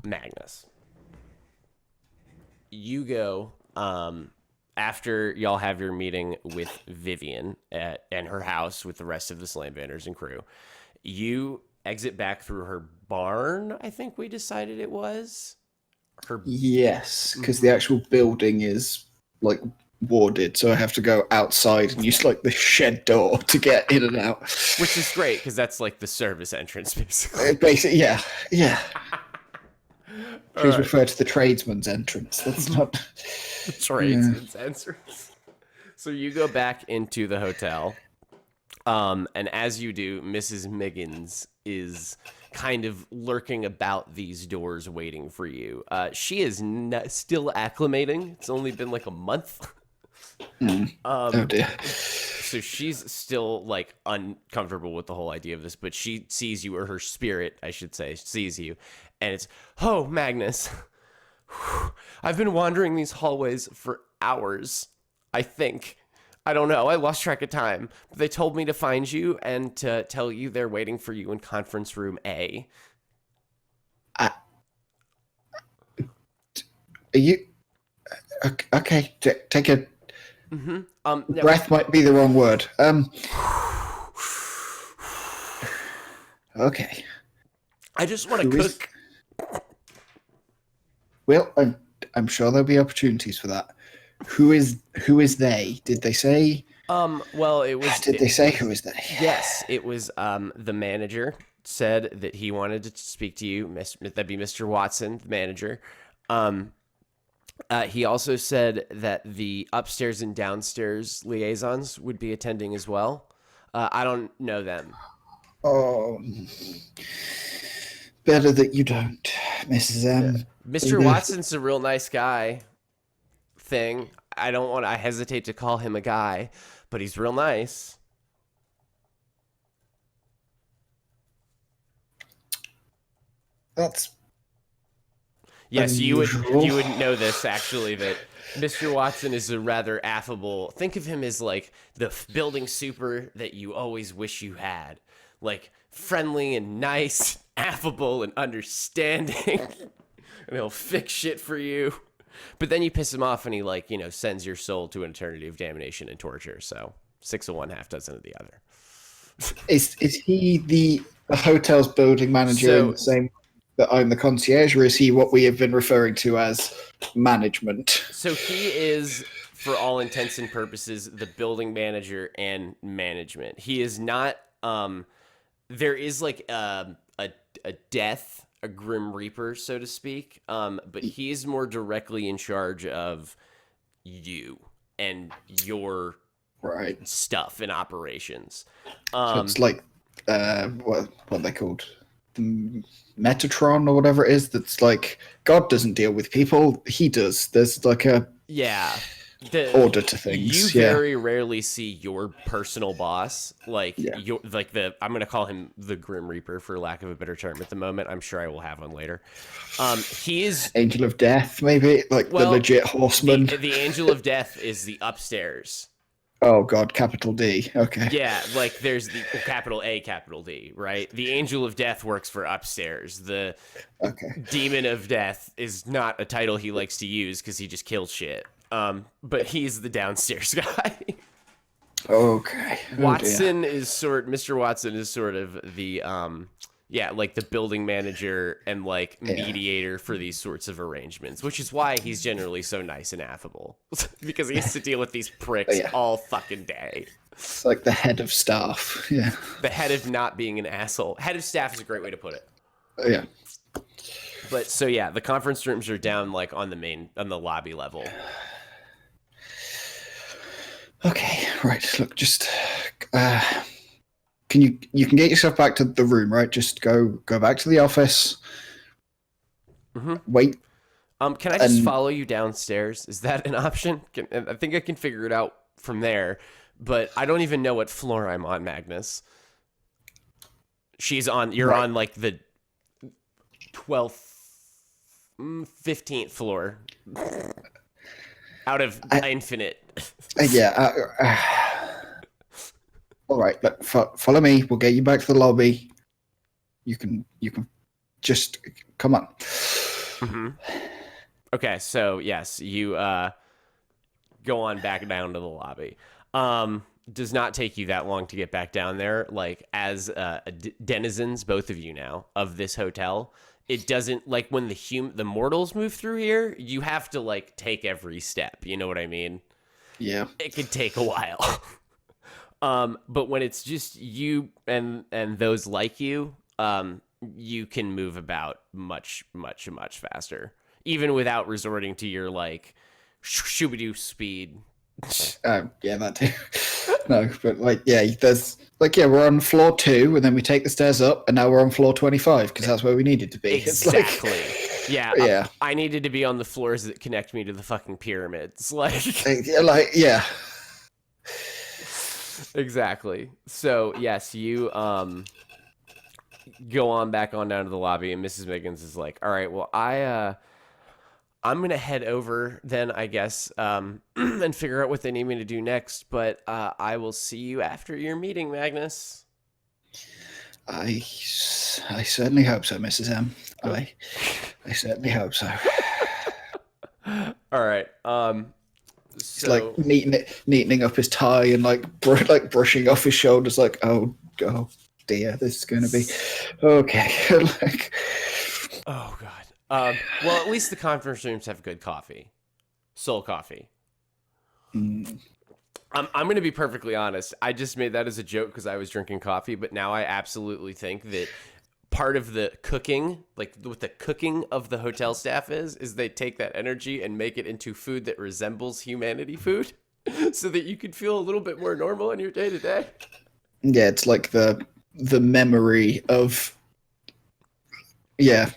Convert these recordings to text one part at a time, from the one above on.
Magnus, you go after y'all have your meeting with Vivian and her house with the rest of the Slamvanders and crew. You exit back through her barn, I think we decided it was. Yes, because the actual building is like warded, so I have to go outside and use like the shed door to get in and out. Which is great, because that's like the service entrance, basically. Basically, yeah. Please refer to the tradesman's entrance. That's not the tradesman's entrance. So you go back into the hotel, and as you do, Mrs. Miggins is kind of lurking about these doors waiting for you. She is still acclimating. It's only been like a month. Oh dear. So she's still like uncomfortable with the whole idea of this, but she sees you, or her spirit, I should say, sees you, and it's, oh, Magnus, I've been wandering these hallways for hours, I think. I don't know. I lost track of time. But they told me to find you and to tell you they're waiting for you in conference room A. Are you... Okay, take a... No. Breath might be the wrong word. Okay. I just want to cook. Well, I'm sure there'll be opportunities for that. Who is they? Did they say? Well, it was. Did they say who is they? Yes, it was. The manager said that he wanted to speak to you. That'd be Mr. Watson, the manager. He also said that the upstairs and downstairs liaisons would be attending as well. I don't know them. Oh, better that you don't, Mrs. M. Mr. Watson's a real nice guy. I hesitate to call him a guy, but he's real nice. That's yes, unusual. you would know this, actually, that Mr. Watson is a rather affable. Think of him as like the building super that you always wish you had, like friendly and nice, affable and understanding, and he'll fix shit for you. But then you piss him off and he sends your soul to an eternity of damnation and torture. So 6 of one, half dozen of the other. Is he the hotel's building manager in the same that I'm the concierge, or is he what we have been referring to as management? So he is, for all intents and purposes, the building manager and management. He is not. There is like a death. A Grim Reaper, so to speak, but he's more directly in charge of you and your stuff and operations. So it's like what are they called? The Metatron or whatever it is. That's like God doesn't deal with people; he does. There's like a order to things. You very rarely see your personal boss, I'm going to call him the Grim Reaper for lack of a better term at the moment. I'm sure I will have one later. He is Angel of Death, maybe the legit horseman. The Angel of Death is the upstairs. Oh God, capital D. Okay. Yeah, like there's the capital A, capital D, right? The Angel of Death works for upstairs. The Demon of Death is not a title he likes to use because he just kills shit. But he's the downstairs guy. Okay. Mr. Watson is sort of the like the building manager and like mediator for these sorts of arrangements, which is why he's generally so nice and affable because he has to deal with these pricks all fucking day. It's like the head of staff. Yeah. The head of not being an asshole. Head of staff is a great way to put it. Yeah. But so the conference rooms are down like on the lobby level. Okay, right. Look, just can you can get yourself back to the room, right? Just go back to the office. Mm-hmm. Wait. Can I just follow you downstairs? Is that an option? I think I can figure it out from there, but I don't even know what floor I'm on, Magnus. You're on like the 12th, 15th floor out of infinite. All right, look, follow me. We'll get you back to the lobby. You can just come on. Mm-hmm. Okay, so yes, you go on back down to the lobby. Does not take you that long to get back down there. Like as denizens, both of you now of this hotel, it doesn't like when the mortals move through here. You have to like take every step. You know what I mean? Yeah. It could take a while. But when it's just you and those like you, you can move about much faster, even without resorting to your like shoo speed. Yeah, that too. No, but like, yeah, there's like, yeah, we're on floor 2, and then we take the stairs up, and now we're on floor 25 because that's where we needed to be. Exactly. It's like, yeah. yeah. I needed to be on the floors that connect me to the fucking pyramids. Like, Yeah. exactly. So yes, you go on back on down to the lobby, and Mrs. Miggins is like, "All right, well, I'm gonna head over then, I guess, and figure out what they need me to do next. But I will see you after your meeting, Magnus." I certainly hope so, Mrs. M. I certainly hope so. All right. He's like neatening up his tie and like brushing off his shoulders. Like, oh dear, this is going to be okay. Like, oh god. Well, at least the conference rooms have good coffee, Soul Coffee. I'm going to be perfectly honest. I just made that as a joke because I was drinking coffee, but now I absolutely think that part of the cooking, like what the cooking of the hotel staff is they take that energy and make it into food that resembles humanity food so that you can feel a little bit more normal in your day to day. Yeah, it's like the memory of, yeah.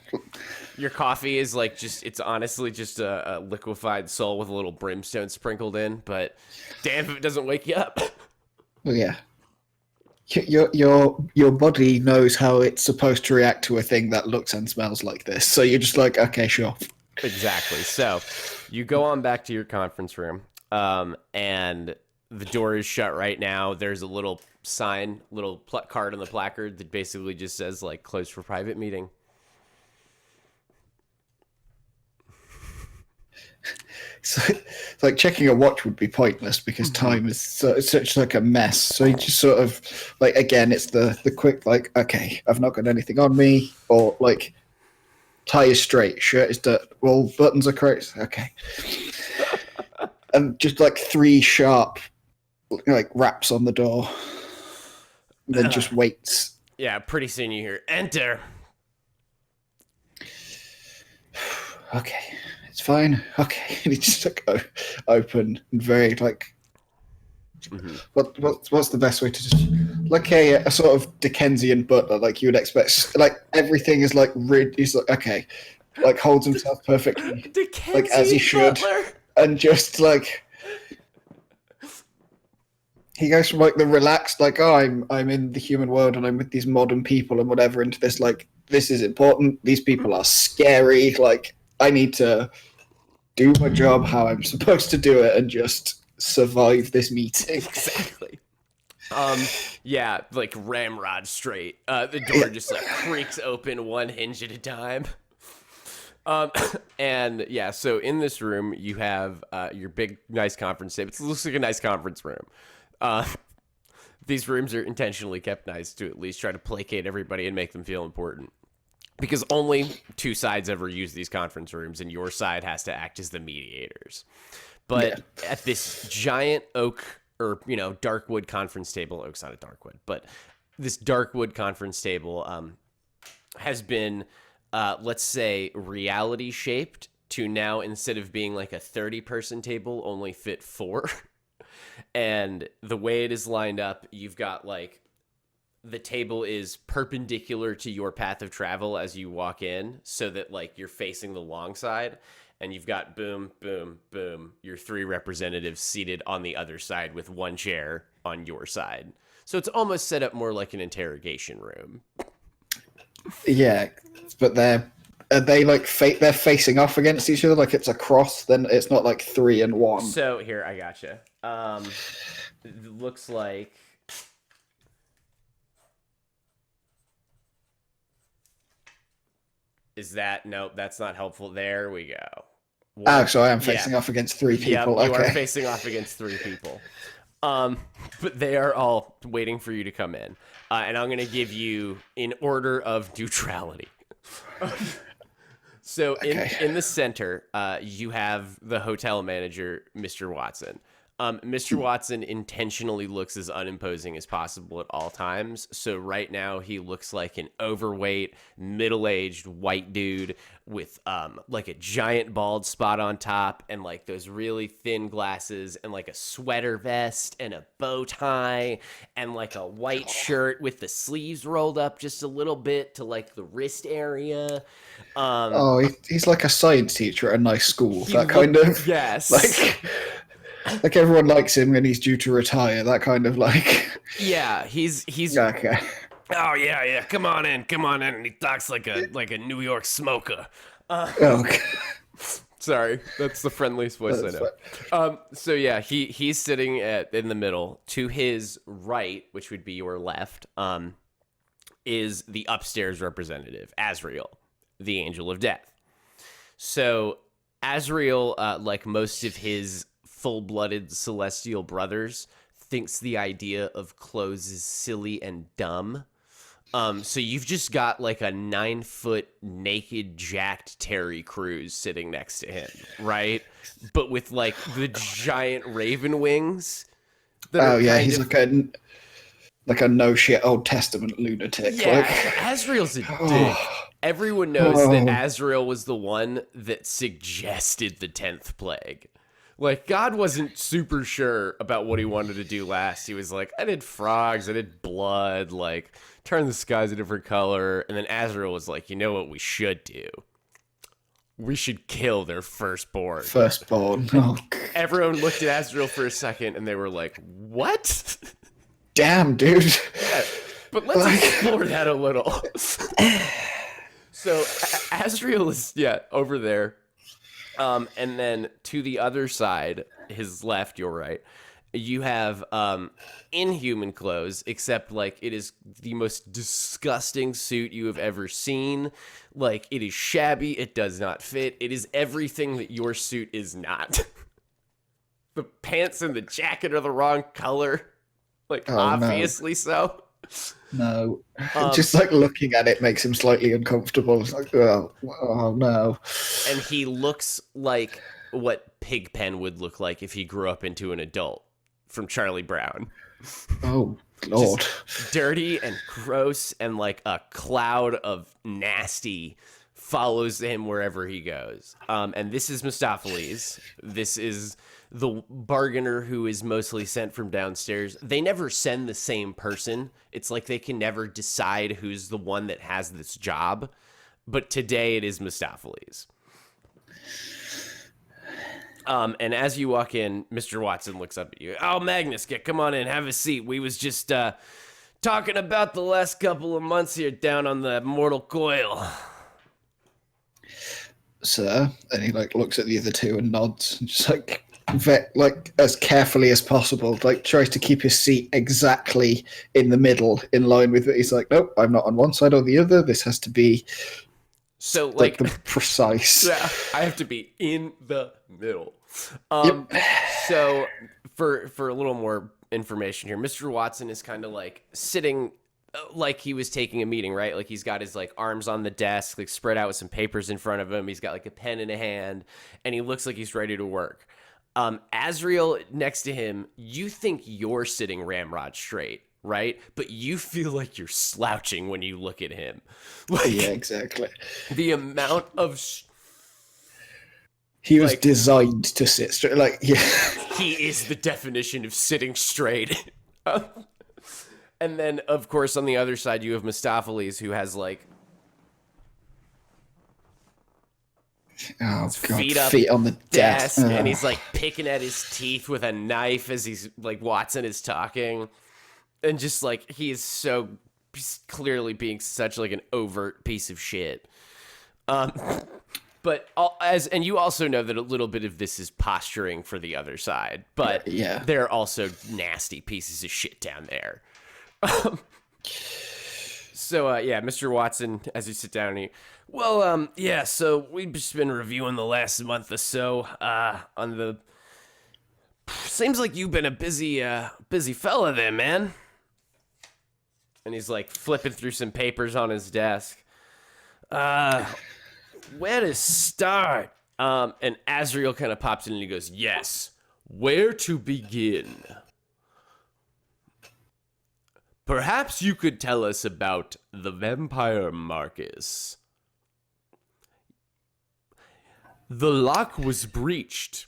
Your coffee is like it's honestly just a liquefied soul with a little brimstone sprinkled in, but damn if it doesn't wake you up. Well, yeah. Your body knows how it's supposed to react to a thing that looks and smells like this. So you're just like, okay, sure. Exactly. So you go on back to your conference room, and the door is shut right now. There's a little sign, card on the placard that basically just says like closed for private meeting. So, it's like checking a watch would be pointless because time is such like a mess. So you just sort of like, again, it's the quick like, okay, I've not got anything on me, or like tie is straight, shirt is dirt, all buttons are correct. Okay, and just like 3 sharp like raps on the door, and then just waits. Yeah, pretty soon you hear enter. Okay. It's fine. Okay, and he just like open and very like. What's the best way to just like a sort of Dickensian butler, like you would expect, like everything is like he's like, okay, like holds himself perfectly, Dickensian like as he should, butler. And just like he goes from like the relaxed, like, oh, I'm in the human world and I'm with these modern people and whatever, into this like, this is important. These people are scary. Like, I need to do my job how I'm supposed to do it and just survive this meeting. Exactly. Yeah, like ramrod straight. The door just like creaks open one hinge at a time. And yeah, so in this room you have your big nice conference table. It looks like a nice conference room. These rooms are intentionally kept nice to at least try to placate everybody and make them feel important. Because only 2 sides ever use these conference rooms, and your side has to act as the mediators. But at this giant oak, or, dark wood conference table, oak's not a dark wood, but this dark wood conference table has been, let's say, reality shaped to now, instead of being like a 30-person table, only fit 4. And the way it is lined up, you've got like, the table is perpendicular to your path of travel as you walk in, so that like you're facing the long side, and you've got boom, boom, boom, your 3 representatives seated on the other side with 1 chair on your side. So it's almost set up more like an interrogation room. Yeah, but they're like they're facing off against each other, like it's a cross. Then it's not like 3 and 1. So here, I gotcha. It looks like. Is that nope? That's not helpful. There we go. Oh, so I am facing off against 3 people. Yep, you okay. are facing off against 3 people. But they are all waiting for you to come in. And I'm going to give you in order of neutrality. So in the center, you have the hotel manager, Mr. Watson. Mr. Watson intentionally looks as unimposing as possible at all times. So right now he looks like an overweight, middle-aged white dude with like a giant bald spot on top and like those really thin glasses and like a sweater vest and a bow tie and like a white shirt with the sleeves rolled up just a little bit to like the wrist area. He's like a science teacher at a nice school. That kind of. Yes. Like everyone likes him and he's due to retire. That kind of like. Yeah, he's okay. Oh yeah. Come on in. And he talks like a New York smoker. Okay. Sorry, that's the friendliest voice I know. So yeah, he's sitting in the middle. To his right, which would be your left, is the upstairs representative, Azrael, the Angel of Death. So Azrael, like most of his full-blooded celestial brothers, thinks the idea of clothes is silly and dumb. So you've just got like a 9-foot naked jacked Terry Crews sitting next to him, right? But with like the giant raven wings. He's like a no shit Old Testament lunatic. Yeah, Azrael's a dick. Everyone knows that Azrael was the one that suggested the 10th plague. Like, God wasn't super sure about what he wanted to do last. He was like, I did frogs, I did blood, like, turn the skies a different color. And then Azrael was like, you know what we should do? We should kill their firstborn. Everyone looked at Azrael for a second, and they were like, what? Damn, dude. Yeah, but let's explore that a little. So, Azrael is, over there. And then to the other side, his left, your right, you have inhuman clothes, except like it is the most disgusting suit you have ever seen. Like it is shabby, it does not fit. It is everything that your suit is not. The pants and the jacket are the wrong color. Like obviously so. No, just like looking at it makes him slightly uncomfortable. It's like, oh no. And he looks like what Pigpen would look like if he grew up into an adult from Charlie Brown. Oh, Lord. Just dirty and gross, and like a cloud of nasty follows him wherever he goes. And this is Mistopheles. This is the bargainer who is mostly sent from downstairs. They never send the same person. It's like they can never decide who's the one that has this job. But today it is Mistopheles. And as you walk in, Mr. Watson looks up at you. Oh, Magnus, come on in, have a seat. We was just talking about the last couple of months here down on the Mortal Coil. Sir, and he like looks at the other two and nods, and just like as carefully as possible, like tries to keep his seat exactly in the middle, in line with it. He's like, nope, I'm not on one side or the other. This has to be so like the precise. Yeah, I have to be in the middle. So for a little more information here, Mr. Watson is kind of like sitting like he was taking a meeting, right? Like he's got his like arms on the desk, like spread out with some papers in front of him. He's got like a pen in a hand, and he looks like he's ready to work. Azrael next to him, you think you're sitting ramrod straight, right? But you feel like you're slouching when you look at him. Like, yeah, exactly. The amount of he was designed to sit straight. Like, yeah, he is the definition of sitting straight. And then, of course, on the other side, you have Mistopheles, who has like feet on the desk, and he's like picking at his teeth with a knife as he's like Watson is talking, and just like he's clearly being such like an overt piece of shit. But and you also know that a little bit of this is posturing for the other side, but yeah, they're also nasty pieces of shit down there. So, yeah, Mr. Watson, as you sit down, yeah, so we've just been reviewing the last month or so, on the, seems like you've been a busy fella there, man. And he's like flipping through some papers on his desk. Where to start? And Azrael kind of pops in and he goes, yes, where to begin? Perhaps you could tell us about the vampire Marcus. The lock was breached.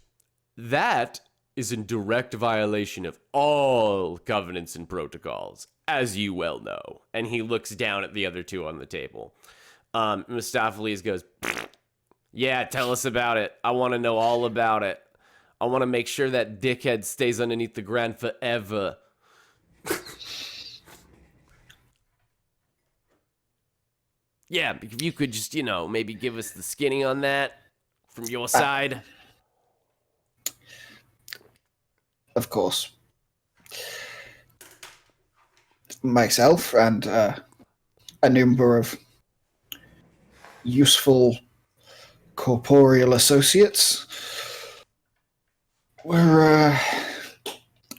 That is in direct violation of all covenants and protocols, as you well know. And he looks down at the other two on the table. Mistopheles goes, yeah, tell us about it. I want to know all about it. I want to make sure that dickhead stays underneath the ground forever. Yeah, if you could just, maybe give us the skinny on that from your side. Of course. Myself and a number of useful corporeal associates were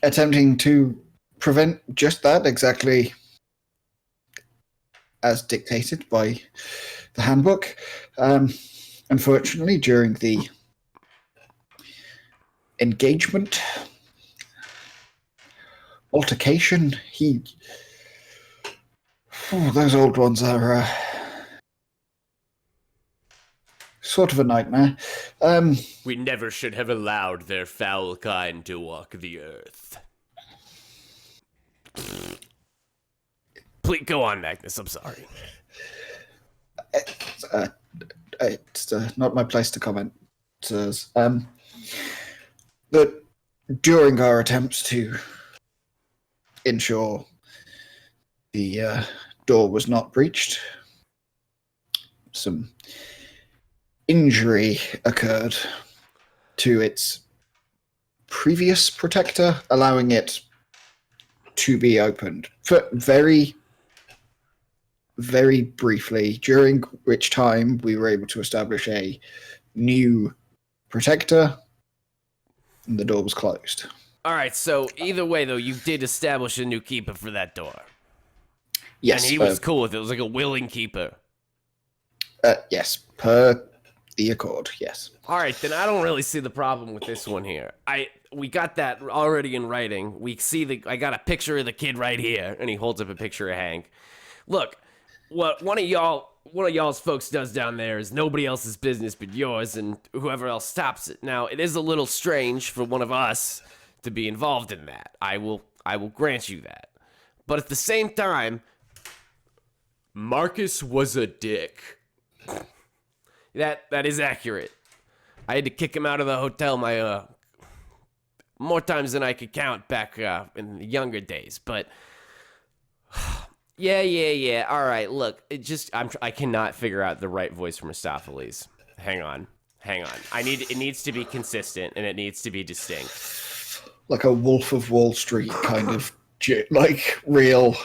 attempting to prevent just that, exactly as dictated by the handbook. Unfortunately, during the engagement altercation, those old ones are sort of a nightmare. We never should have allowed their foul kind to walk the earth. Please go on, Magnus. I'm sorry. It's not my place to comment. But during our attempts to ensure the door was not breached, some injury occurred to its previous protector, allowing it to be opened for very, very briefly, during which time we were able to establish a new protector, and the door was closed. All right, so either way, though, you did establish a new keeper for that door. Yes. And he was cool with it. It was like a willing keeper. Yes, per the accord, yes. All right, then I don't really see the problem with this one here. We got that already in writing. We see I got a picture of the kid right here, and he holds up a picture of Hank. Look, what one of y'all's folks does down there is nobody else's business but yours and whoever else stops it. Now, it is a little strange for one of us to be involved in that. I will grant you that. But at the same time, Marcus was a dick. That is accurate. I had to kick him out of the hotel more times than I could count back in the younger days. But yeah. All right, look, I cannot figure out the right voice for Mistopheles. Hang on. It needs to be consistent and it needs to be distinct. Like a Wolf of Wall Street kind of like real.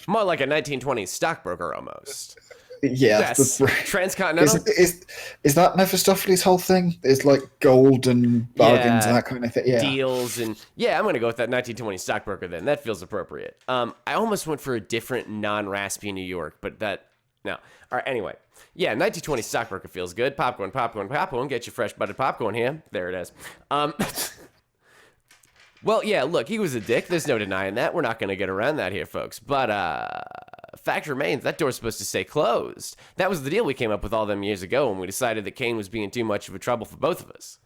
More like a 1920s stockbroker almost. Yeah, yes. Transcontinental. Is that Mephistopheles' whole thing? It's like gold and bargains and that kind of thing. Yeah, deals and I'm gonna go with that 1920s stockbroker then. That feels appropriate. I almost went for a different non-raspy New York, but no. All right. Anyway, 1920s stockbroker feels good. Popcorn. Get your fresh buttered popcorn here. There it is. Well, yeah. Look, he was a dick. There's no denying that. We're not gonna get around that here, folks. But fact remains, that door's supposed to stay closed. That was the deal we came up with all them years ago when we decided that Kane was being too much of a trouble for both of us.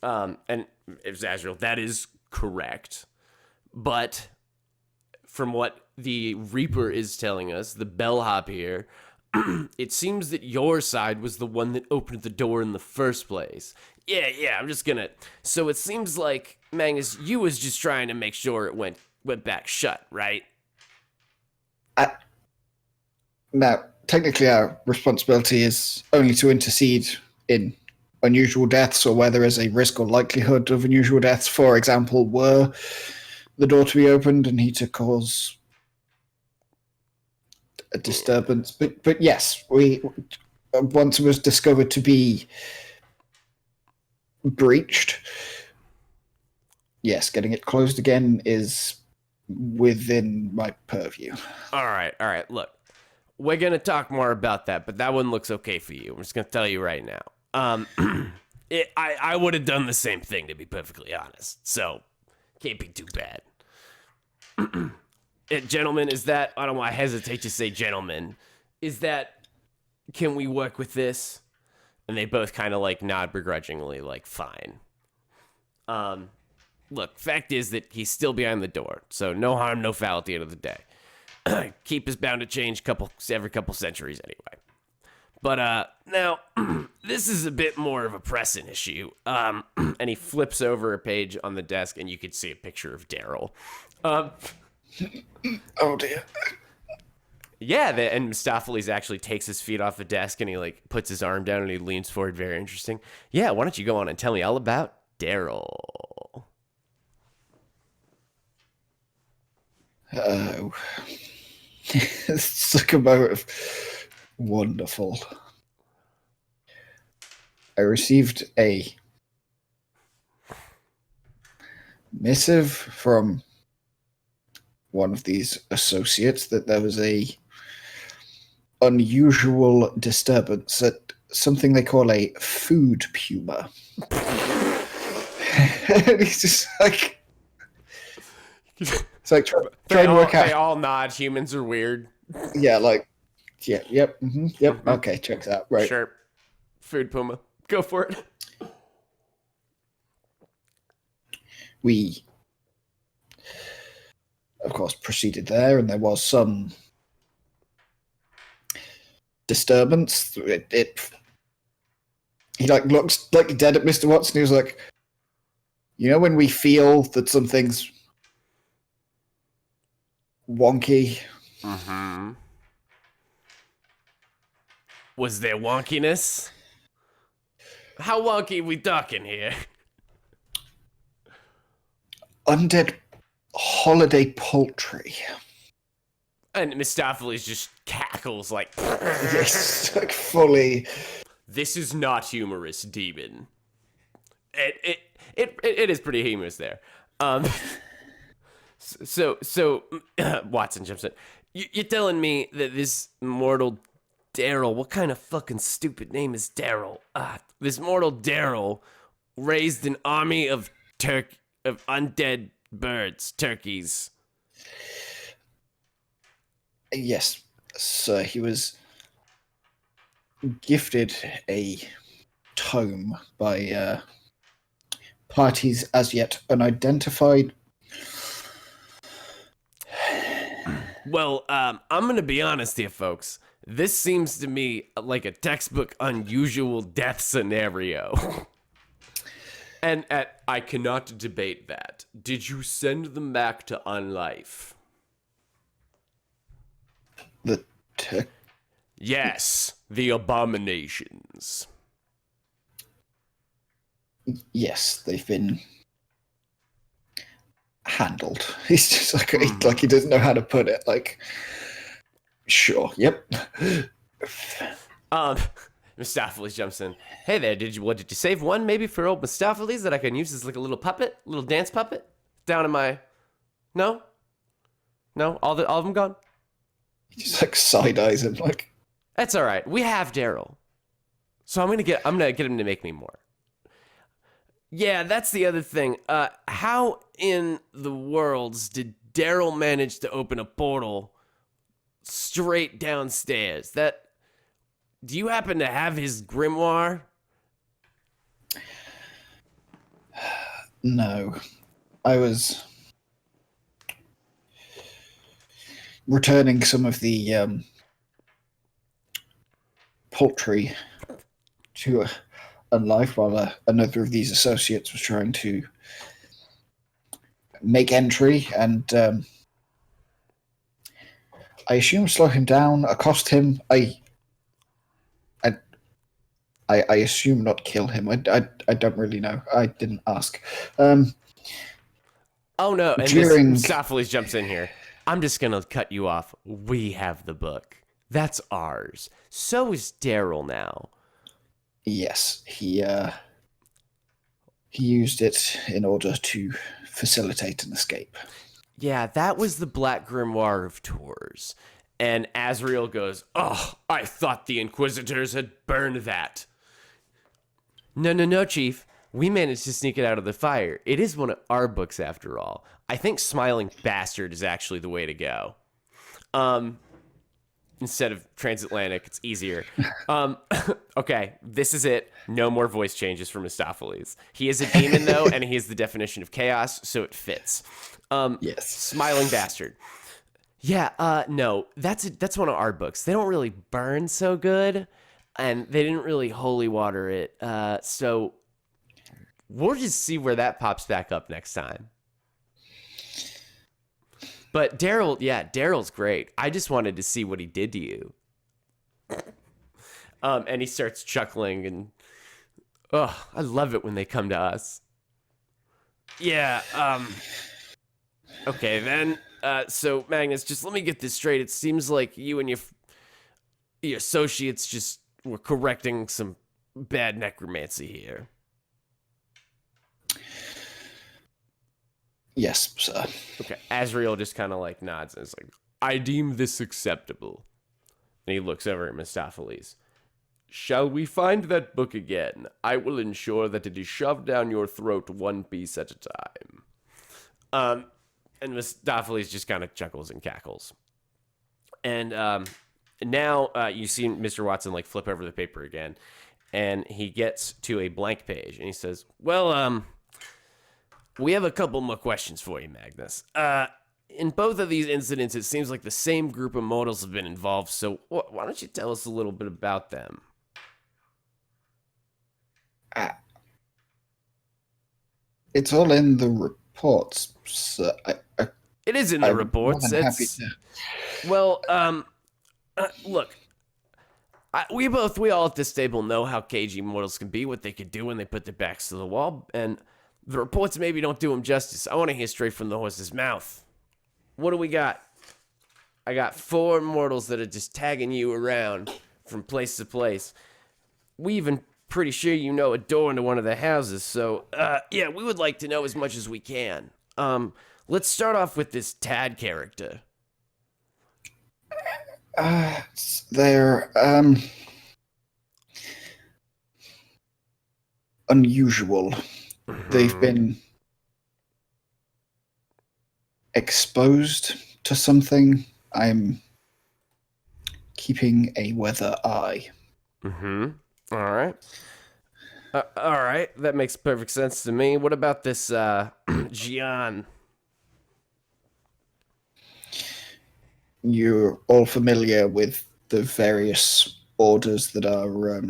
And it was Azrael. That is correct. But from what the Reaper is telling us, the bellhop here, it seems that your side was the one that opened the door in the first place. Yeah, I'm just gonna... So it seems like, Magnus, you was just trying to make sure it went back shut, right? Now, technically our responsibility is only to intercede in unusual deaths or where there is a risk or likelihood of unusual deaths. For example, were the door to be opened and he to cause a disturbance. But yes, we once it was discovered to be breached. Yes, getting it closed again is within my purview. All right. Look, we're gonna talk more about that, but that one looks okay for you. I'm just gonna tell you right now. I would have done the same thing, to be perfectly honest. So, can't be too bad. Gentlemen, is that, I don't want to hesitate to say gentlemen, is that, can we work with this? And they both kind of like nod begrudgingly, like, fine. Look, fact is that he's still behind the door, so no harm, no foul at the end of the day. Keep is bound to change every couple centuries anyway. But now, this is a bit more of a pressing issue. And he flips over a page on the desk, and you could see a picture of Daryl. Oh dear. Yeah, and Mistopheles actually takes his feet off the desk, and he like puts his arm down, and he leans forward. Very interesting. Yeah, why don't you go on and tell me all about Daryl? Oh, it's like a moment of wonderful. I received a missive from one of these associates that there was a unusual disturbance at something they call a food puma. And he's just like, it's like trying to work out. They all nod. Humans are weird. Yeah, like, yeah, yep, yep. Mm-hmm. Okay, checks out. Right. Sure. Food puma. Go for it. We, of course, proceeded there, and there was some disturbance. He like looks like dead at Mr. Watson. He was like, you know, when we feel that something's wonky. Mm-hmm. Was there wonkiness? How wonky we talking here? Undead holiday poultry. And Mistopheles just cackles like... Yes, like fully... This is not humorous, demon. It is pretty humorous there. So Watson jumps in. You're telling me that this mortal Daryl, what kind of fucking stupid name is Daryl? This mortal Daryl raised an army of undead birds, turkeys. Yes, sir. He was gifted a tome by parties as yet unidentified. Well, I'm going to be honest here, folks. This seems to me like a textbook unusual death scenario. And I cannot debate that. Did you send them back to unlife? The Yes, the abominations. Yes, they've been handled. He's just like he doesn't know how to put it. Like, sure, yep. Mistopheles jumps in. Hey there, did you save one maybe for old Mistopheles that I can use as like a little puppet, little dance puppet down in my? No, all of them gone. He just like side eyes him like. That's all right. We have Daryl, so I'm gonna get him to make me more. Yeah, that's the other thing. How in the worlds did Daryl manage to open a portal straight downstairs? Do you happen to have his grimoire? No. I was returning some of the poultry to unlife while another of these associates was trying to make entry, and I assume slow him down, accost him. I assume not kill him. I don't really know. I didn't ask. Oh no! And Mistopheles jumps in here. I'm just gonna cut you off. We have the book. That's ours. So is Daryl now. Yes, he used it in order to facilitate an escape. Yeah, that was the Black Grimoire of Tours. And Azrael goes, "Oh, I thought the Inquisitors had burned that." No, Chief. We managed to sneak it out of the fire. It is one of our books, after all. I think Smiling Bastard is actually the way to go. Instead of Transatlantic, it's easier. Okay, this is it. No more voice changes for Mistopheles. He is a demon, though, and he is the definition of chaos, so it fits. Yes. Smiling Bastard. Yeah, no, that's one of our books. They don't really burn so good, and they didn't really holy water it. So we'll just see where that pops back up next time. But Daryl, yeah, Daryl's great. I just wanted to see what he did to you. And he starts chuckling, and I love it when they come to us. Yeah, okay, then. So Magnus, just let me get this straight. It seems like you and your associates just were correcting some bad necromancy here. Yes, sir. Okay, Azrael just kind of like nods and is like, "I deem this acceptable." And he looks over at Mistopheles. "Shall we find that book again? I will ensure that it is shoved down your throat one piece at a time." And Mistopheles just kind of chuckles and cackles. And now you see Mr. Watson like flip over the paper again, and he gets to a blank page, and he says, "Well, we have a couple more questions for you, Magnus. In both of these incidents, it seems like the same group of mortals have been involved, so why don't you tell us a little bit about them?" It's all in the reports, sir. It is in the reports. Well, look, we all at this table know how cagey mortals can be, what they can do when they put their backs to the wall, and the reports maybe don't do them justice. I want to hear straight from the horse's mouth. What do we got? I got 4 mortals that are just tagging you around from place to place. We even pretty sure you know a door into one of the houses, so, yeah, we would like to know as much as we can. Let's start off with this Tad character. They're, unusual. They've been exposed to something. I'm keeping a weather eye. All right. All right. That makes perfect sense to me. What about this Gian? You're all familiar with the various orders that are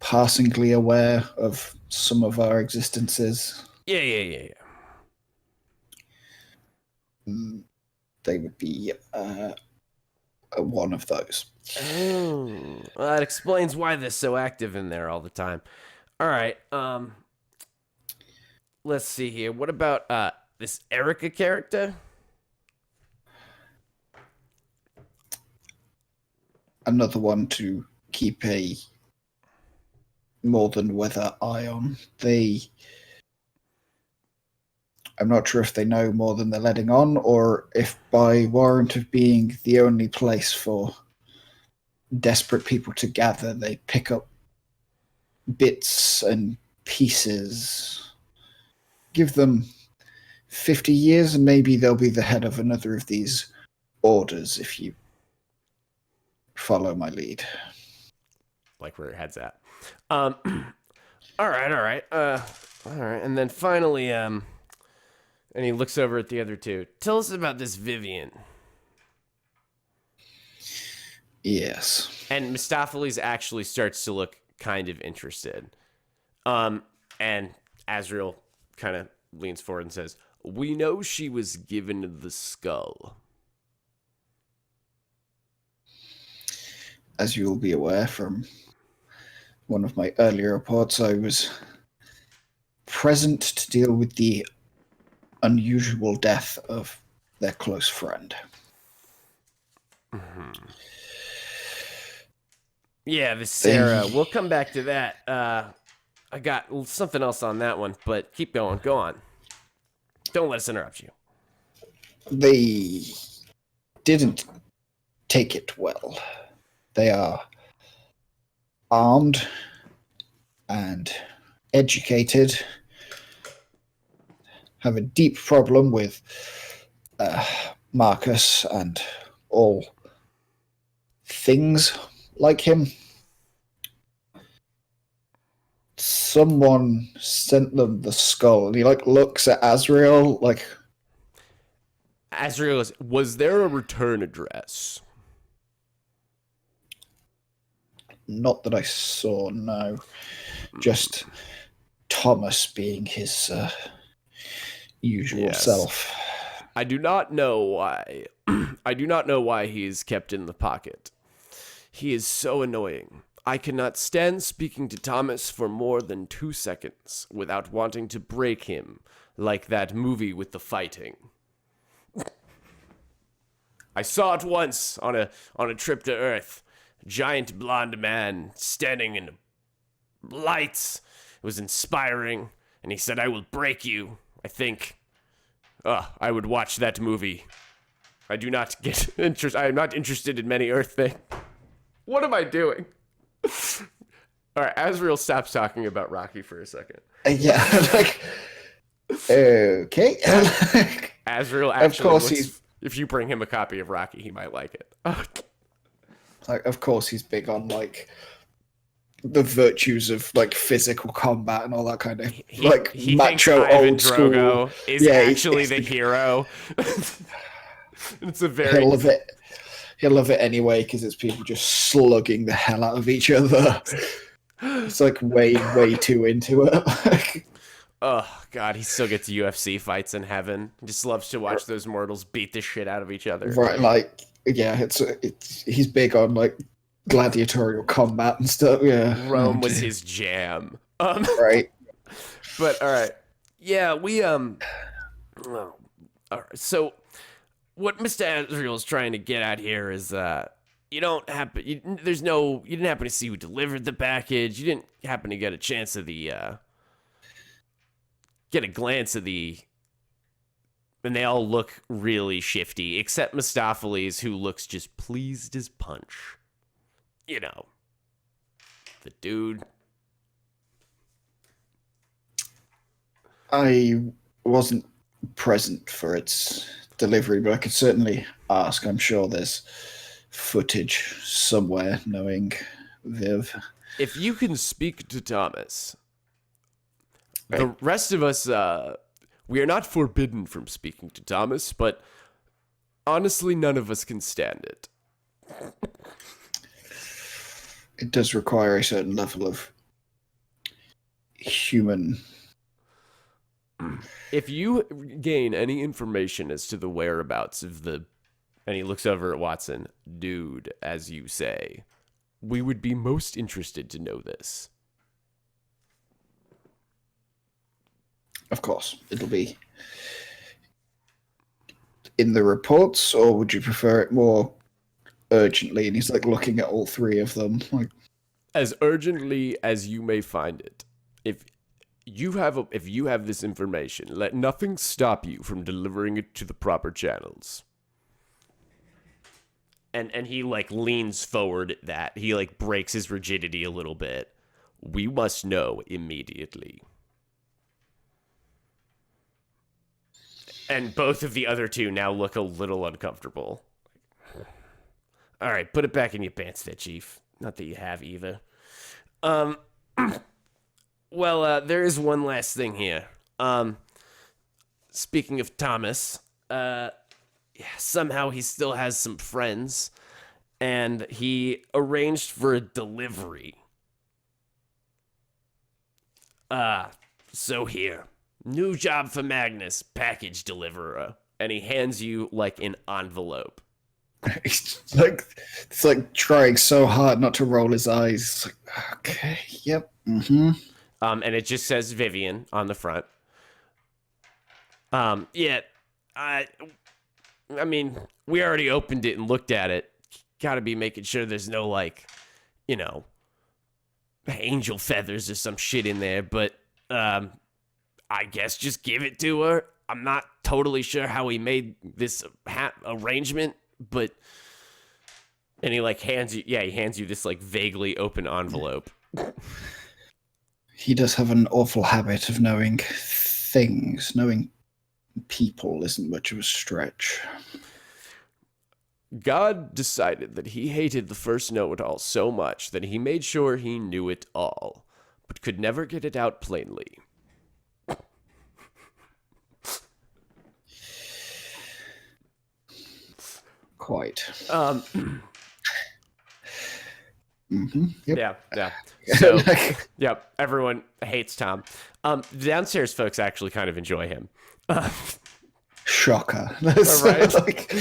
passingly aware of some of our existences. Yeah. They would be one of those. Oh, well, that explains why they're so active in there all the time. All right. Let's see here. What about this Erica character? Another one to keep a more than weather eye on. I'm not sure if they know more than they're letting on, or if by warrant of being the only place for desperate people to gather, they pick up bits and pieces. Give them 50 years and maybe they'll be the head of another of these orders, if you follow my lead. Like where your head's at. All right. And then finally, and he looks over at the other two. Tell us about this Vivian. Yes. And Mistopheles actually starts to look kind of interested. And Azrael kind of leans forward and says, "We know she was given the skull." As you will be aware from one of my earlier reports, I was present to deal with the unusual death of their close friend. Yeah, the Sarah. We'll come back to that. I got something else on that one, but keep going. Go on. Don't let us interrupt you. They didn't take it well. They are armed and educated, have a deep problem with Marcus and all things like him. Someone sent them the skull, and he looks at Azrael like. Azrael, was there a return address? Not that I saw, no. Just Thomas being his usual self. I do not know why. I do not know why he is kept in the pocket. He is so annoying. I cannot stand speaking to Thomas for more than 2 seconds without wanting to break him, like that movie with the fighting. I saw it once on a trip to Earth. A giant blonde man standing in lights. It was inspiring, and he said, "I will break you." I think I would watch that movie. I do not get interest. I am not interested in many Earth things. What am I doing? All right, Azrael stops talking about Rocky for a second. Yeah, okay. Azrael actually, of course, if you bring him a copy of Rocky, he might like it. Of course, he's big on the virtues of physical combat and all that kind of he macho old school. Drogo is actually the hero. It's a very he'll love it. He'll love it anyway because it's people just slugging the hell out of each other. It's way too into it. Oh God, he still gets UFC fights in heaven. He just loves to watch those mortals beat the shit out of each other. Right, it's he's big on gladiatorial combat and stuff. Yeah, Rome was his jam. Right. But all right, yeah, we all right. So what Mr. Azrael is trying to get at here is you didn't happen to see who delivered the package. You didn't happen to get a chance of get a glance of and they all look really shifty, except Mistopheles, who looks just pleased as punch. You know, the dude. I wasn't present for its delivery, but I could certainly ask. I'm sure there's footage somewhere, knowing Viv. If you can speak to Thomas, right. The rest of us, we are not forbidden from speaking to Thomas, but honestly, none of us can stand it. It does require a certain level of human. If you gain any information as to the whereabouts of and he looks over at Watson, dude, as you say, we would be most interested to know this. Of course, it'll be in the reports, or would you prefer it more urgently? And he's looking at all three of them. As urgently as you may find it. If you have this information, let nothing stop you from delivering it to the proper channels. And he leans forward at that. He breaks his rigidity a little bit. We must know immediately. And both of the other two now look a little uncomfortable. All right, put it back in your pants there, Chief. Not that you have either. Well, there is one last thing here. Speaking of Thomas, somehow he still has some friends, and he arranged for a delivery. So here. New job for Magnus, package deliverer. And he hands you an envelope. It's trying so hard not to roll his eyes. Okay, yep, mm-hmm. And it just says Vivian on the front. I mean, we already opened it and looked at it. gotta be making sure there's no, like, you know, angel feathers or some shit in there, but I guess just give it to her. I'm not totally sure how he made this arrangement, but... And he, like, hands you this, like, vaguely open envelope. He does have an awful habit of knowing things. Knowing people isn't much of a stretch. God decided that he hated the first know-it-all so much that he made sure he knew it all, but could never get it out plainly. Quite. Yep. Yeah. So, yep, everyone hates Tom. The downstairs folks actually kind of enjoy him. Shocker. Right? Like,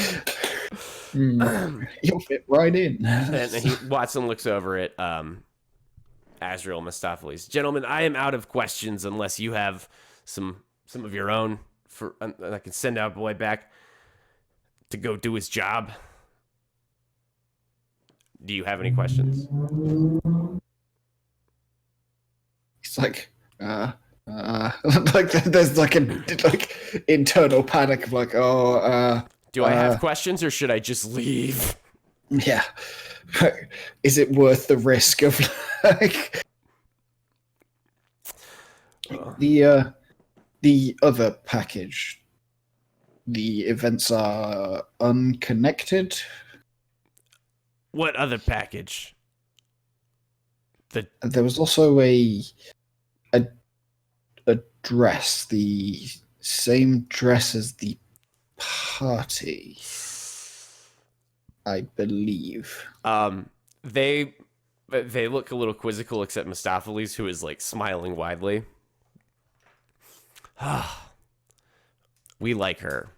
you'll fit right in. And Watson looks over at Azrael Mistopheles. Gentlemen, I am out of questions unless you have some of your own. I can send our boy back to go do his job. Do you have any questions? He's like, like there's like an internal panic of like, do I have questions or should I just leave? Yeah. Is it worth the risk of like the other package? The events are unconnected. What other package? There was also a dress, the same dress as the party, I believe. They look a little quizzical, except Mistopheles, who is like smiling widely. We like her.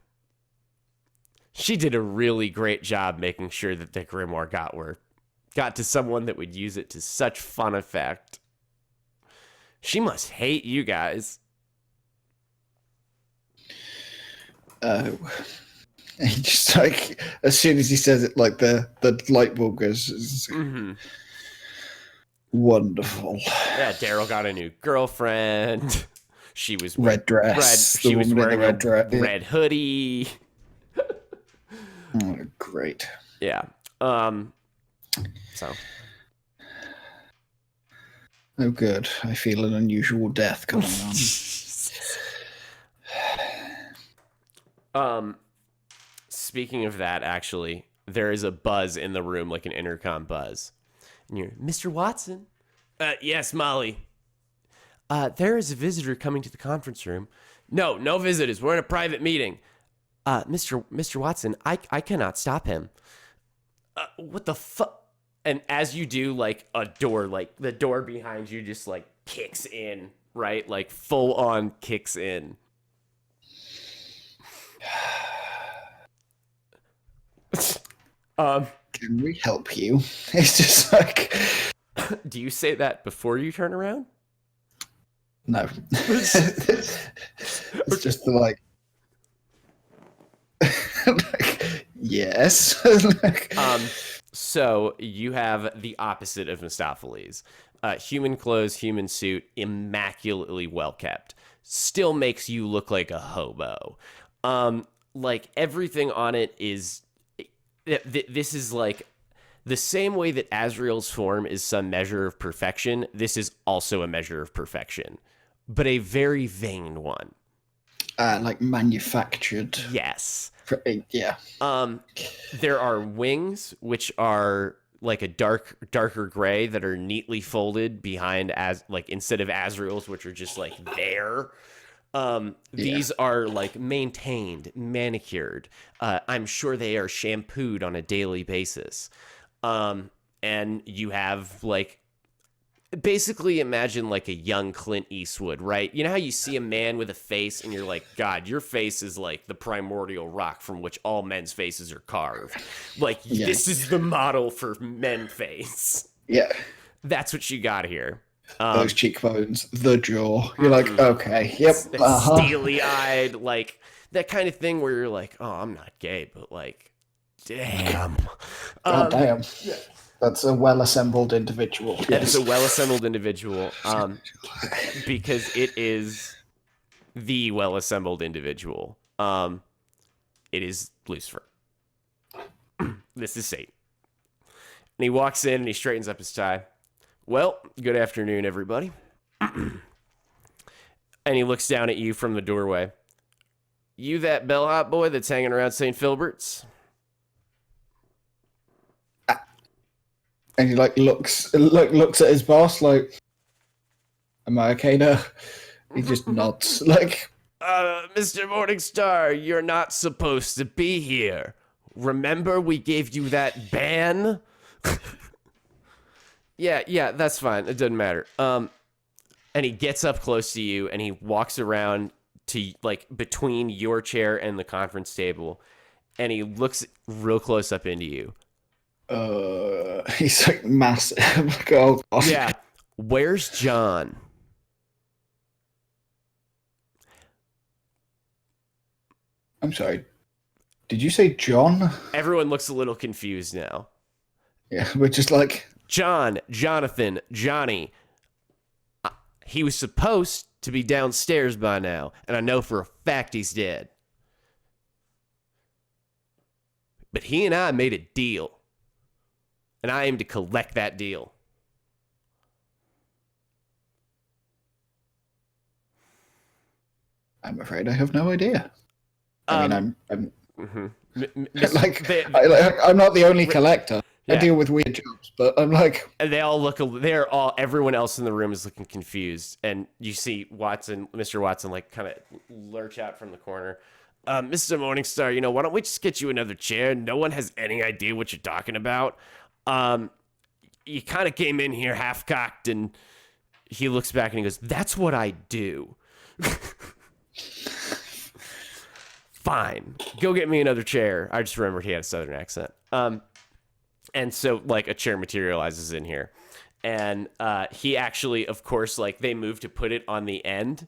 She did a really great job making sure that the grimoire got to someone that would use it to such fun effect. She must hate you guys. Oh. He just like, as soon as he says it, like the light bulb goes. Mm-hmm. Wonderful. Yeah, Daryl got a new girlfriend. She was red dress. She was wearing red dress. Red hoodie. Oh, great. Yeah. So. Oh, good. I feel an unusual death coming on. Speaking of that, actually, there is a buzz in the room, like an intercom buzz. And you're, Mr. Watson? Yes, Molly. There is a visitor coming to the conference room. No visitors. We're in a private meeting. Mr. Watson, I cannot stop him. What the fuck? And as you do, like, a door, like, the door behind you just, like, kicks in, right? Like, full on kicks in. Can we help you? It's just like... Do you say that before you turn around? No. It's just like... like, yes. So you have the opposite of Mistopheles. Human clothes, human suit, immaculately well kept. Still makes you look like a hobo. Like everything on it is... This is like the same way that Azrael's form is some measure of perfection. This is also a measure of perfection, but a very vain one. Like manufactured. Yes. Yeah. There are wings, which are like a darker gray that are neatly folded behind, as like instead of Azrael's, which are just like there. These are like maintained, manicured. I'm sure they are shampooed on a daily basis. And you have like, basically imagine like a young Clint Eastwood, right? You know how you see a man with a face and you're like, God, your face is like the primordial rock from which all men's faces are carved. Like, This is the model for men face. Yeah. That's what you got here. Those cheekbones, the jaw. You're like, okay, yep. Steely-eyed, like that kind of thing where you're like, oh, I'm not gay, but like Damn. God damn. That's a well-assembled individual. That is a well-assembled individual. Because it is the well-assembled individual. It is Lucifer. This is Satan. And he walks in and he straightens up his tie. Well, good afternoon, everybody. And he looks down at you from the doorway. You that bellhop boy that's hanging around St. Filbert's? And he like looks at his boss like, am I okay now? He just nods like, Mr. Morningstar, you're not supposed to be here. Remember we gave you that ban? Yeah, that's fine. It doesn't matter. And he gets up close to you and he walks around to like between your chair and the conference table, and he looks real close up into you. He's like massive. Oh, God. Yeah. Where's John? I'm sorry. Did you say John? Everyone looks a little confused now. Yeah, we're just like... John, Jonathan, Johnny. He was supposed to be downstairs by now, and I know for a fact he's dead. But he and I made a deal, and I aim to collect that deal. I'm afraid I have no idea. I mean, I'm I'm not the only collector. Yeah. I deal with weird jobs, but I'm like... And everyone else in the room is looking confused, and you see Mr. Watson, like, kind of lurch out from the corner. Mr. Morningstar, why don't we just get you another chair? No one has any idea what you're talking about. You kind of came in here half-cocked, and he looks back and he goes, that's what I do. Fine. Go get me another chair. I just remembered he had a southern accent. And so, like, a chair materializes in here. And he actually, of course, like, they move to put it on the end.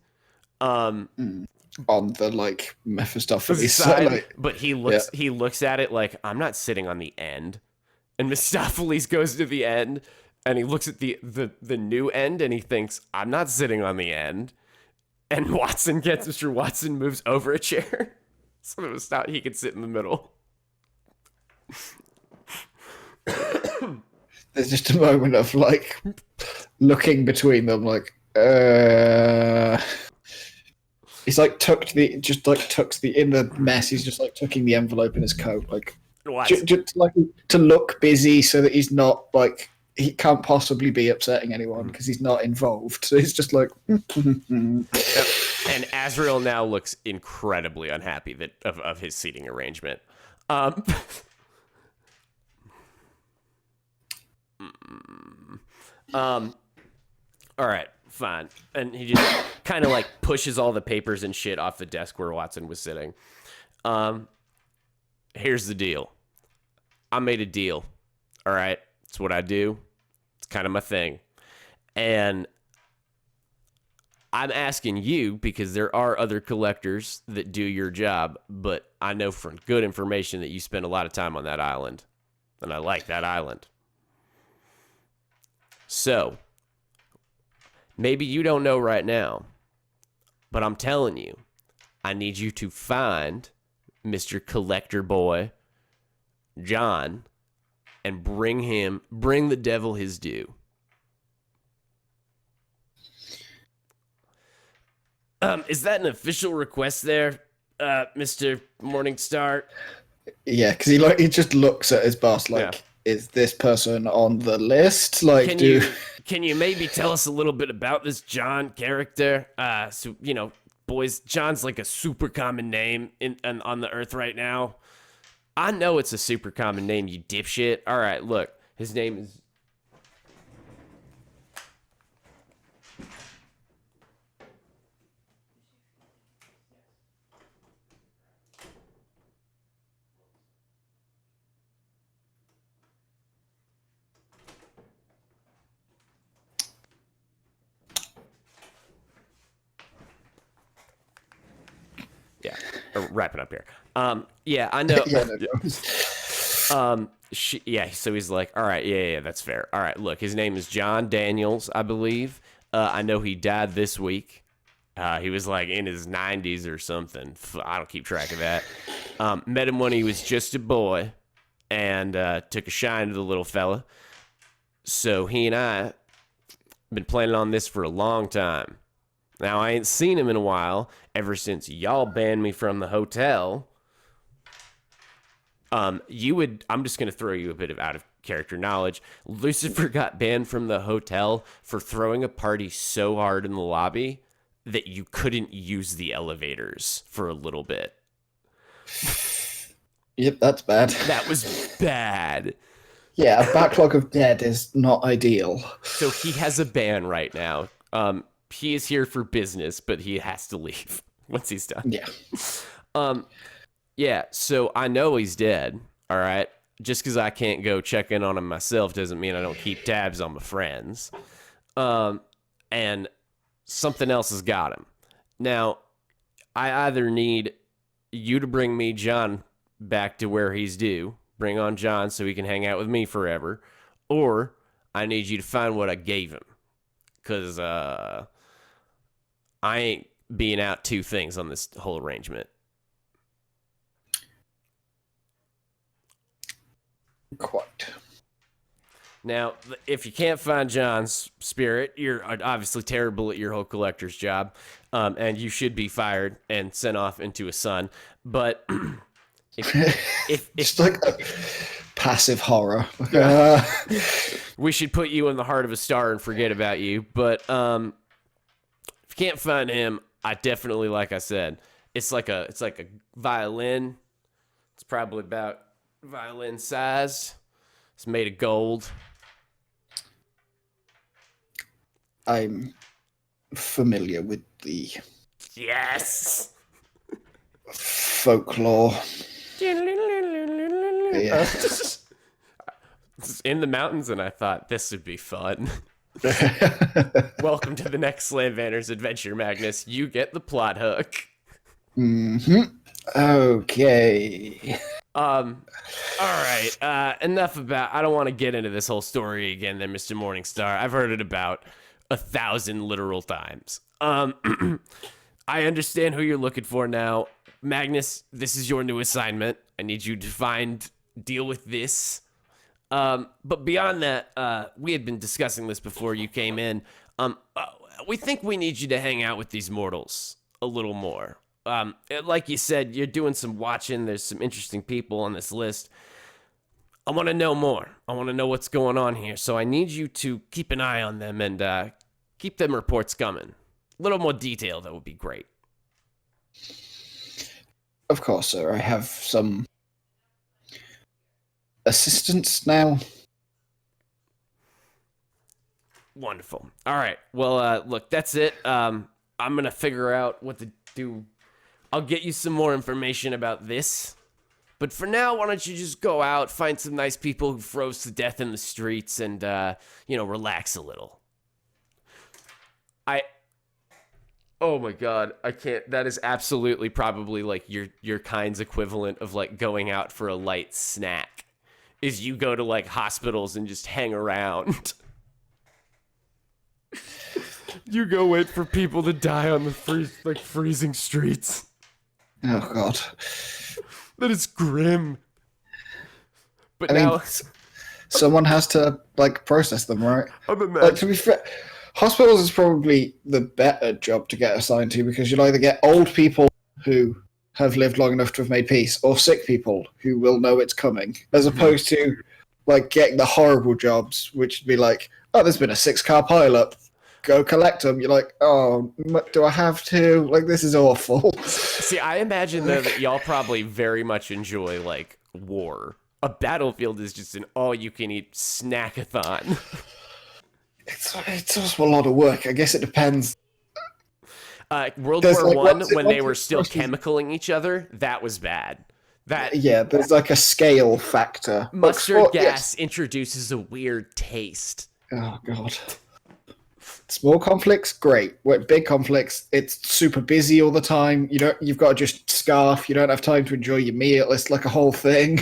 On the, like, Mephistopheles side. Like, but he looks at it like, I'm not sitting on the end. And Mephistopheles goes to the end, and he looks at the new end, and he thinks, I'm not sitting on the end. And Mr. Watson moves over a chair. So he could sit in the middle. There's just a moment of like looking between them, like he's like tucks the in the mess. He's just like tucking the envelope in his coat, like just like to look busy, so that he's not like he can't possibly be upsetting anyone because he's not involved. So he's just like. And Azrael now looks incredibly unhappy of his seating arrangement. All right, fine. And he just kind of like pushes all the papers and shit off the desk where Watson was sitting. Here's the deal. I made a deal. All right, it's what I do. It's kind of my thing. And I'm asking you because there are other collectors that do your job, but I know from good information that you spend a lot of time on that island, and I like that island. So, maybe you don't know right now, but I'm telling you, I need you to find Mr. Collector Boy, John, and bring the devil his due. Is that an official request there, Mr. Morningstar? Yeah, because he just looks at his boss like, is this person on the list? Like, can you maybe tell us a little bit about this John character? So boys, John's like a super common name on the earth right now. I know it's a super common name, you dipshit. All right, look, his name is. Yeah, wrapping up here. Yeah, I know. So he's like, all right, yeah, that's fair. All right, look, his name is John Daniels, I believe. I know he died this week. He was like in his 90s or something. I don't keep track of that. Met him when he was just a boy and took a shine to the little fella. So he and I been planning on this for a long time. Now, I ain't seen him in a while, ever since y'all banned me from the hotel. I'm just going to throw you a bit of out of character knowledge. Lucifer got banned from the hotel for throwing a party so hard in the lobby that you couldn't use the elevators for a little bit. Yep, that's bad. That was bad. Yeah, a backlog of dead is not ideal. So he has a ban right now. He is here for business, but he has to leave once he's done. Yeah. Yeah, so I know he's dead, all right? Just because I can't go check in on him myself doesn't mean I don't keep tabs on my friends. And something else has got him. Now, I either need you to bring me John back to where he's due, bring on John so he can hang out with me forever, or I need you to find what I gave him. Because I ain't being out two things on this whole arrangement. Quite. Now, if you can't find John's spirit, you're obviously terrible at your whole collector's job, and you should be fired and sent off into a sun. But if Just like a passive horror. we should put you in the heart of a star and forget about you. But if you can't find him, I definitely, like I said, it's like a violin. It's probably about violin size. It's made of gold. I'm familiar with the Yes. folklore. Yeah. It's in the mountains, and I thought this would be fun. Welcome to the next Slam Banners adventure, Magnus. You get the plot hook. Mm-hmm. Okay. All right. Enough about. I don't want to get into this whole story again, then, Mr. Morningstar. I've heard it about 1,000 literal times. I understand who you're looking for now, Magnus. This is your new assignment. I need you to deal with this. But beyond that, we had been discussing this before you came in. We think we need you to hang out with these mortals a little more. Like you said, you're doing some watching. There's some interesting people on this list. I want to know more. I want to know what's going on here. So I need you to keep an eye on them and keep them reports coming. A little more detail, that would be great. Of course, sir. I have some assistants now. Wonderful. All right. Well, look, that's it. I'm going to figure out what to do. I'll get you some more information about this. But for now, why don't you just go out, find some nice people who froze to death in the streets and, relax a little. Oh my God, I can't. That is absolutely probably like your kind's equivalent of like going out for a light snack. Is you go to like hospitals and just hang around. You go wait for people to die on the freezing streets. Oh God, that is grim. But I mean, someone has to like process them, right? Like, to be fair, hospitals is probably the better job to get assigned to because you'll either get old people who have lived long enough to have made peace, or sick people who will know it's coming, as opposed to like getting the horrible jobs, which would be like, oh, there's been a 6-car pileup. Go collect them. You're like, oh, do I have to? Like, this is awful. See, I imagine though that y'all probably very much enjoy like war. A battlefield is just an all-you-can-eat snackathon. It's also a lot of work. I guess it depends. World War One, when they were still chemicaling each other, that was bad. There's like a scale factor. Mustard gas introduces a weird taste. Oh God. Small conflicts, great. Big conflicts, it's super busy all the time. You've got to just scarf. You don't have time to enjoy your meal. It's like a whole thing.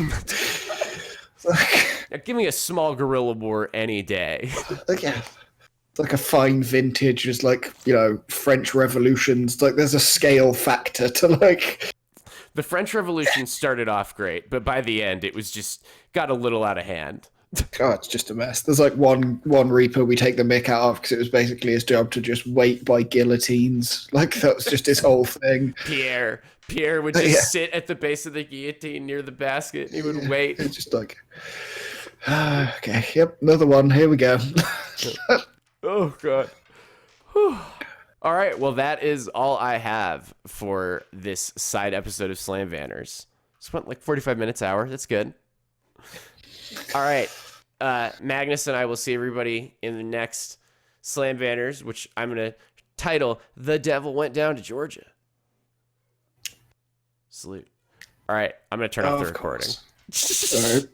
Now, give me a small gorilla boar any day. Yeah. It's like a fine vintage, is like, French revolutions. Like, there's a scale factor to like. The French Revolution started off great, but by the end, it was just got a little out of hand. God, it's just a mess. There's like one Reaper we take the mick out of because it was basically his job to just wait by guillotines. Like, that was just his whole thing. Pierre would just sit at the base of the guillotine near the basket, and he would wait. It's just like, okay, yep, another one. Here we go. Oh, God. Whew. All right, well, that is all I have for this side episode of Slam Vanners. Spent like 45 minutes, hour. That's good. All right. Magnus and I will see everybody in the next Slam Vanners, which I'm going to title The Devil Went Down to Georgia. Salute. All right. I'm going to turn off the recording. All right.